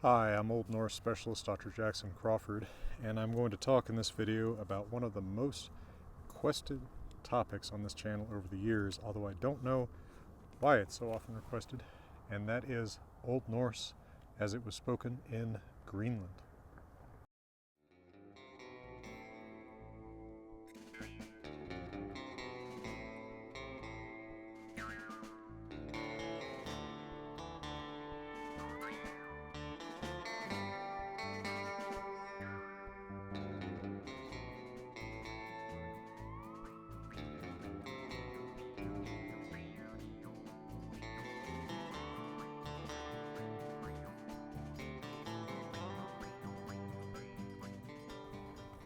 Hi, I'm Old Norse Specialist Dr. Jackson Crawford, and I'm going to talk in this video about one of the most requested topics on this channel over the years, although I don't know why it's so often requested, and that is Old Norse as it was spoken in Greenland.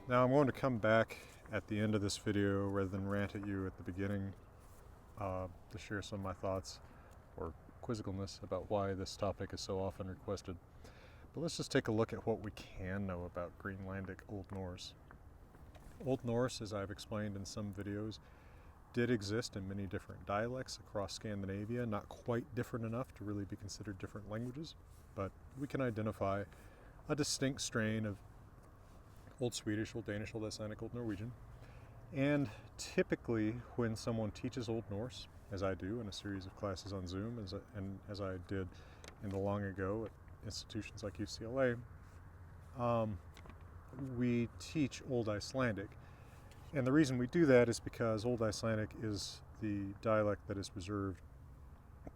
Now I'm going to come back at the end of this video rather than rant at you at the beginning to share some of my thoughts or quizzicalness about why this topic is so often requested. But let's just take a look at what we can know about Greenlandic Old Norse. Old Norse, as I've explained in some videos, did exist in many different dialects across Scandinavia, not quite different enough to really be considered different languages, but we can identify a distinct strain of Old Swedish, Old Danish, Old Icelandic, Old Norwegian. And typically when someone teaches Old Norse, as I do in a series of classes on Zoom, as I did in the long ago at institutions like UCLA, we teach Old Icelandic. And the reason we do that is because Old Icelandic is the dialect that is preserved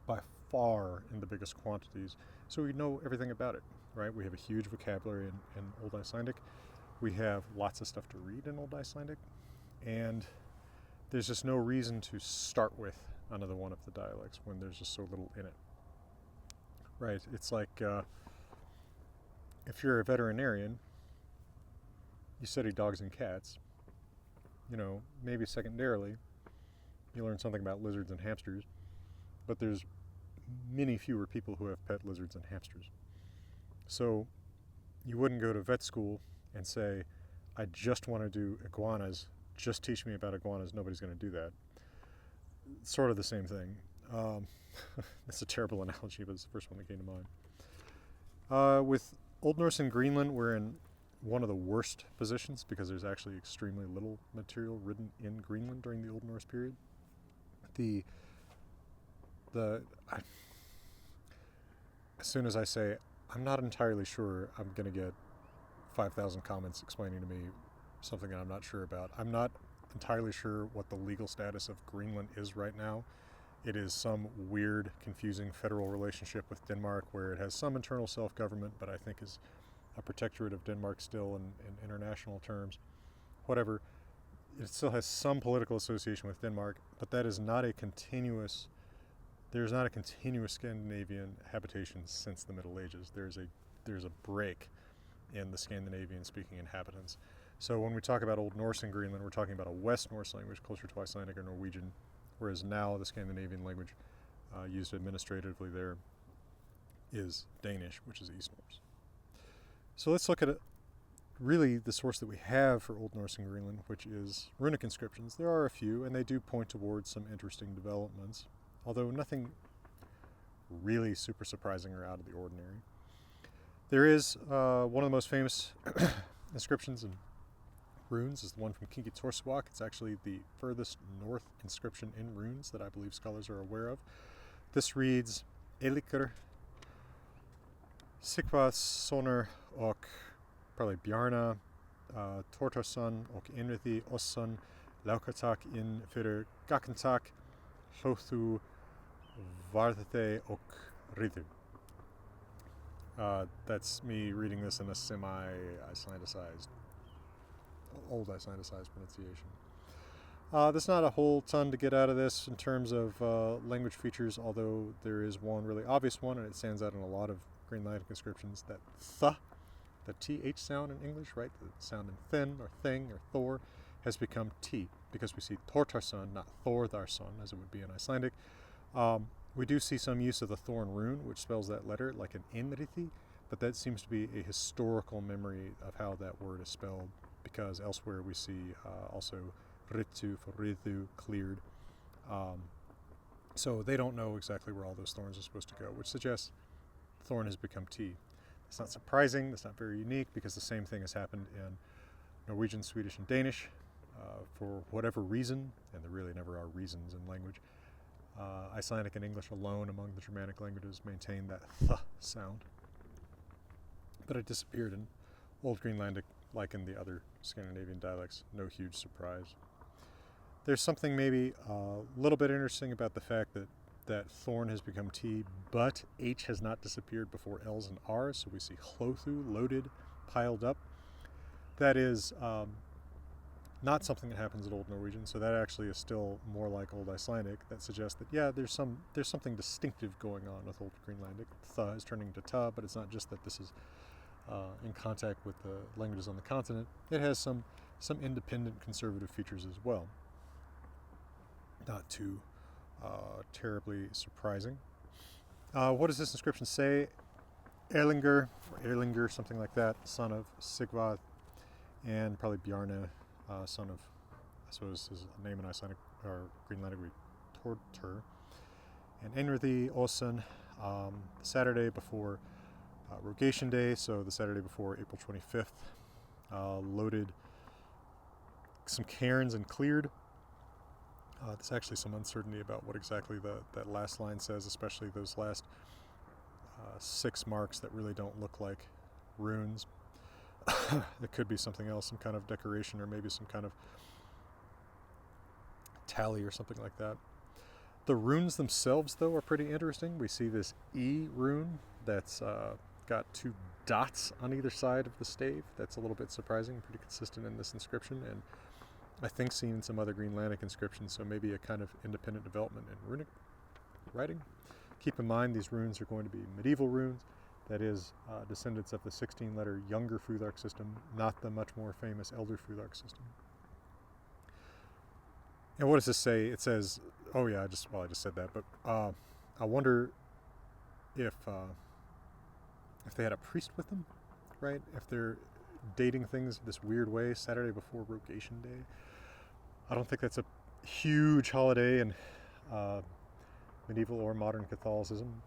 by far in the biggest quantities. So we know everything about it, right? We have a huge vocabulary in Old Icelandic. We have lots of stuff to read in Old Icelandic. And there's just no reason to start with another one of the dialects when there's just so little in it. Right, it's like if you're a veterinarian, you study dogs and cats, you know, maybe secondarily you learn something about lizards and hamsters, but there's many fewer people who have pet lizards and hamsters. So you wouldn't go to vet school and say, I just want to do iguanas, just teach me about iguanas. Nobody's going to do that. It's sort of the same thing. That's a terrible analogy, but it's the first one that came to mind. With Old Norse in Greenland, we're in one of the worst positions because there's actually extremely little material written in Greenland during the Old Norse period. As soon as I say, I'm not entirely sure, I'm going to get 5,000 comments explaining to me something that I'm not sure about. I'm not entirely sure what the legal status of Greenland is right now. It is some weird, confusing federal relationship with Denmark where it has some internal self-government, but I think is a protectorate of Denmark still in international terms. Whatever, it still has some political association with Denmark, but that is not a continuous, there's not a continuous Scandinavian habitation since the Middle Ages. There's a break in the Scandinavian-speaking inhabitants. So when we talk about Old Norse in Greenland, we're talking about a West Norse language closer to Icelandic or Norwegian, whereas now the Scandinavian language used administratively there is Danish, which is East Norse. So let's look at really the source that we have for Old Norse in Greenland, which is runic inscriptions. There are a few, and they do point towards some interesting developments, although nothing really super surprising or out of the ordinary. There is one of the most famous inscriptions and runes is the one from Kingi-Torsuaq. It's actually the furthest north inscription in runes that I believe scholars are aware of. This reads, Elikr, Sikvasoner och probably Bjarna, Tortarsson och Enrithi Osson, Laukatak in fyrir Gakantak, Hlothu, Varðate och Riðu. That's me reading this in a semi-Icelandicized, old Icelandicized pronunciation. There's not a whole ton to get out of this in terms of language features, although there is one really obvious one, and it stands out in a lot of Greenlandic inscriptions, that the TH sound in English, right? The sound in thin or thing or Thor has become T, because we see Tortarsson, not Thorðarsson, as it would be in Icelandic. We do see some use of the thorn rune, which spells that letter like an Enrithi, but that seems to be a historical memory of how that word is spelled, because elsewhere we see also Rittu for Rithu, cleared. So they don't know exactly where all those thorns are supposed to go, which suggests thorn has become T. The It's not surprising, it's not very unique, because the same thing has happened in Norwegian, Swedish, and Danish. For whatever reason, and there really never are reasons in language, Icelandic and English alone among the Germanic languages maintain that th sound. But it disappeared in Old Greenlandic, like in the other Scandinavian dialects. No huge surprise. There's something maybe a little bit interesting about the fact that thorn has become T, but H has not disappeared before L's and R's, so we see hlothu, loaded, piled up. That is not something that happens in Old Norwegian, so that actually is still more like Old Icelandic. That suggests that, yeah, there's something distinctive going on with Old Greenlandic. Th is turning to ta, but it's not just that this is in contact with the languages on the continent. It has some independent conservative features as well. Not too terribly surprising. What does this inscription say? Erlinger, or Erlinger, something like that, son of Sigvad, and probably Bjarne, son of, I suppose his name in Icelandic or Greenlandic would be Tortur. And Einrthi Olsen, the Saturday before Rogation Day, so the Saturday before April 25th, loaded some cairns and cleared. There's actually some uncertainty about what exactly that last line says, especially those last 6 marks that really don't look like runes. It could be something else, some kind of decoration, or maybe some kind of tally or something like that. The runes themselves, though, are pretty interesting. We see this E rune that's got 2 dots on either side of the stave. That's a little bit surprising, pretty consistent in this inscription, and I think seen in some other Greenlandic inscriptions, so maybe a kind of independent development in runic writing. Keep in mind these runes are going to be medieval runes, that is, descendants of the 16-letter Younger Futhark system, not the much more famous Elder Futhark system. And what does this say? It says, oh yeah, I just said that, but I wonder if they had a priest with them, right? If they're dating things this weird way, Saturday before Rogation Day. I don't think that's a huge holiday in medieval or modern Catholicism.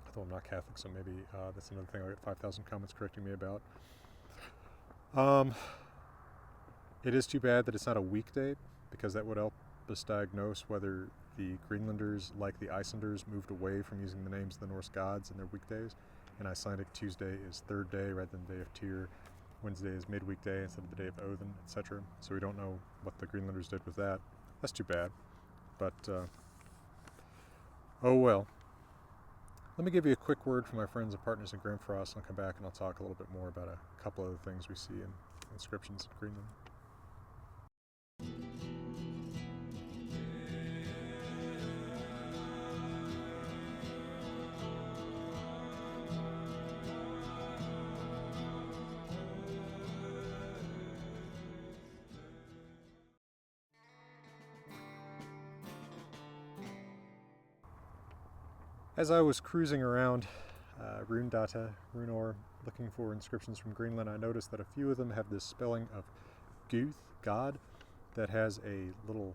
Although I'm not Catholic, so maybe that's another thing I'll get 5,000 comments correcting me about. It is too bad that it's not a weekday, because that would help us diagnose whether the Greenlanders, like the Icelanders, moved away from using the names of the Norse gods in their weekdays. In Icelandic, Tuesday is third day rather than day of Tyr. Wednesday is midweek day instead of the day of Odin, etc. So we don't know what the Greenlanders did with that. That's too bad. But, oh well. Let me give you a quick word from my friends and partners in Grimfrost, and I'll come back and I'll talk a little bit more about a couple other things we see in inscriptions in Greenland. As I was cruising around Runedata, Runor, looking for inscriptions from Greenland, I noticed that a few of them have this spelling of Guth, God, that has a little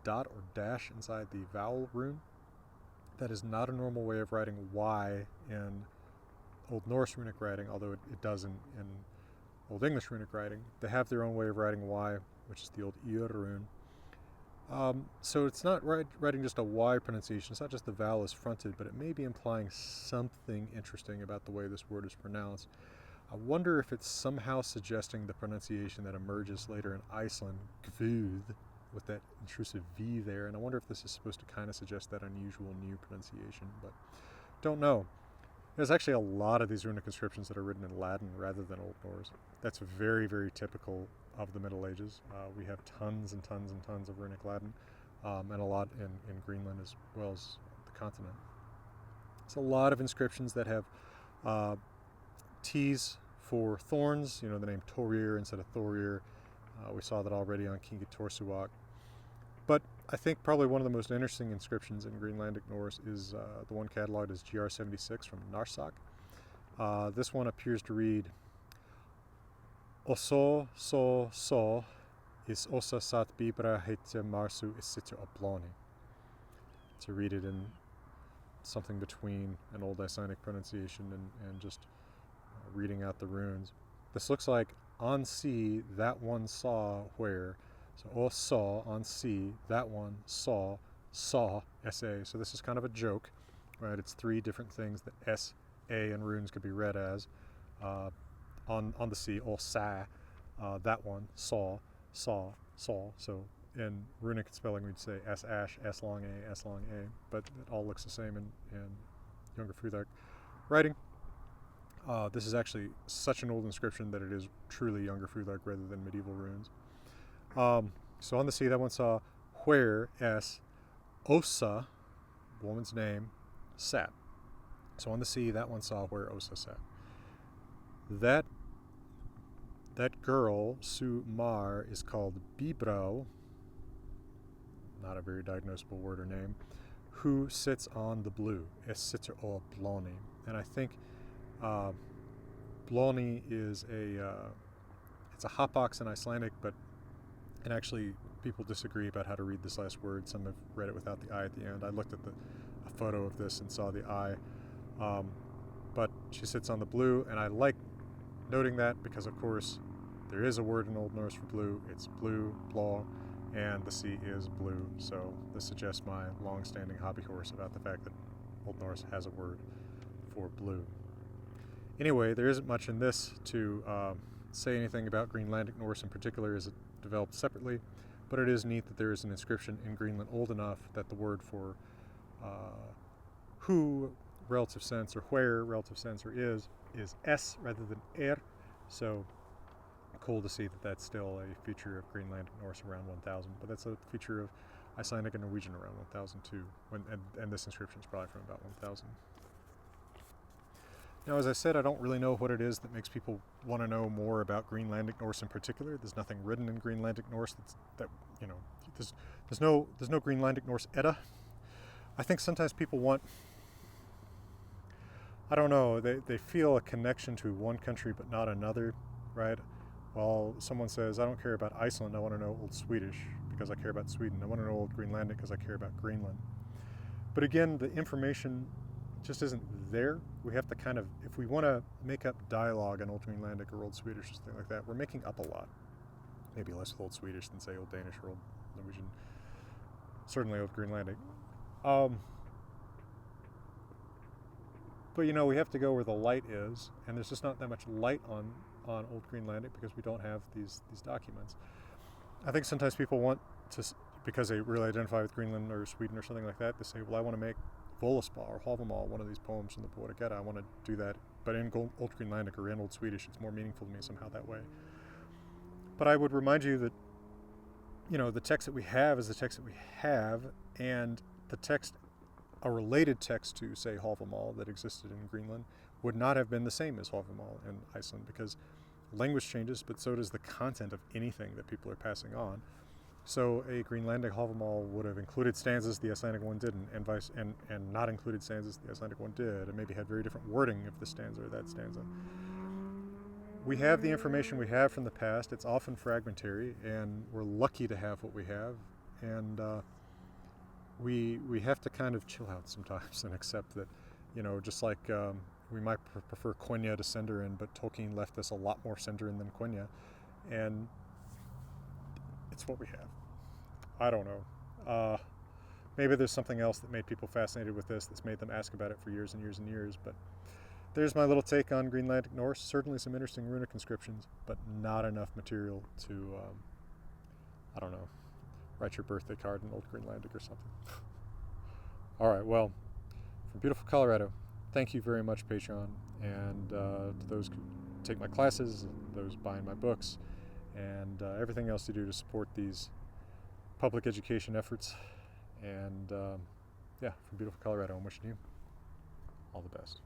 dot or dash inside the vowel rune. That is not a normal way of writing Y in Old Norse runic writing, although it does in Old English runic writing. They have their own way of writing Y, which is the old Yr rune. So it's not writing just a Y pronunciation. It's not just the vowel is fronted, but it may be implying something interesting about the way this word is pronounced. I wonder if it's somehow suggesting the pronunciation that emerges later in Iceland, Gvuð, with that intrusive V there, and I wonder if this is supposed to kind of suggest that unusual new pronunciation, but don't know. There's actually a lot of these runic inscriptions that are written in Latin rather than Old Norse. That's very, very typical of the Middle Ages. We have tons and tons and tons of runic Latin, and a lot in Greenland as well as the continent. It's a lot of inscriptions that have T's for thorns, the name Thorir instead of Thorir. We saw that already on King Torsuak. But I think probably one of the most interesting inscriptions in Greenlandic Norse is the one cataloged as GR76 from Narsak. This one appears to read Oso so is osa sat bibra hete marsu isitu obloni. To read it in something between an Old Icelandic pronunciation and just reading out the runes. This looks like on sea, that one saw where. So O saw on sea, that one saw SA. So this is kind of a joke, right? It's three different things that S, A, and runes could be read as. On the sea, O sa, that one saw. So in runic spelling, we'd say S ash, S long A, but it all looks the same in Younger Futhark writing. This is actually such an old inscription that it is truly Younger Futhark rather than medieval runes. So on the sea, that one saw where S, Osa, woman's name, sat. So on the sea, that one saw where Osa sat. That girl, Su Mar, is called Bibrau, not a very diagnosable word or name, who sits on the blue. Es sitter o bloni. And I think bloni is it's a hotbox in Icelandic, and actually people disagree about how to read this last word. Some have read it without the I at the end. I looked at a photo of this and saw the I. But she sits on the blue, and I like noting that because, of course, there is a word in Old Norse for blue. It's blue, blå, and the sea is blue. So this suggests my long-standing hobby horse about the fact that Old Norse has a word for blue. Anyway, there isn't much in this to say anything about Greenlandic Norse in particular as it developed separately, but it is neat that there is an inscription in Greenland old enough that the word for who, relative sense, or where, relative sense, or is S rather than So cool to see that that's still a feature of Greenlandic Norse around 1000, but that's a feature of Icelandic and Norwegian around 1000 too, and this inscription is probably from about 1000. Now, as I said, I don't really know what it is that makes people want to know more about Greenlandic Norse in particular. There's nothing written in Greenlandic Norse there's no Greenlandic Norse Edda. I think sometimes people want, I don't know, they feel a connection to one country but not another, right? Well, someone says, I don't care about Iceland, I want to know Old Swedish because I care about Sweden. I want to know Old Greenlandic because I care about Greenland. But again, the information just isn't there. We have to kind of, if we want to make up dialogue in Old Greenlandic or Old Swedish or something like that, we're making up a lot. Maybe less with Old Swedish than, say, Old Danish or Old Norwegian. Certainly Old Greenlandic. But, we have to go where the light is, and there's just not that much light on Old Greenlandic because we don't have these documents. I think sometimes people want to, because they really identify with Greenland or Sweden or something like that, they say, well, I want to make Voluspa or Havamal, one of these poems from the Poetic Edda. I want to do that, but in Old Greenlandic or in Old Swedish, it's more meaningful to me somehow that way. But I would remind you that, the text that we have is the text that we have, and the text, a related text to, say, Havamal that existed in Greenland, would not have been the same as Havamal in Iceland because language changes, but so does the content of anything that people are passing on. So a Greenlandic Havamal would have included stanzas the Icelandic one didn't, and not included stanzas the Icelandic one did, and maybe had very different wording of the stanza or that stanza. We have the information we have from the past. It's often fragmentary, and we're lucky to have what we have, and we have to kind of chill out sometimes and accept that, just like we might prefer Quenya to Sindarin, but Tolkien left us a lot more Sindarin than Quenya, and it's what we have. I don't know. Maybe there's something else that made people fascinated with this that's made them ask about it for years and years and years, but there's my little take on Greenlandic Norse. Certainly some interesting runic inscriptions, but not enough material to, write your birthday card in Old Greenlandic or something. All right, well, from beautiful Colorado, thank you very much, Patreon, and to those who take my classes, those buying my books, and everything else you do to support these public education efforts. And from beautiful Colorado, I'm wishing you all the best.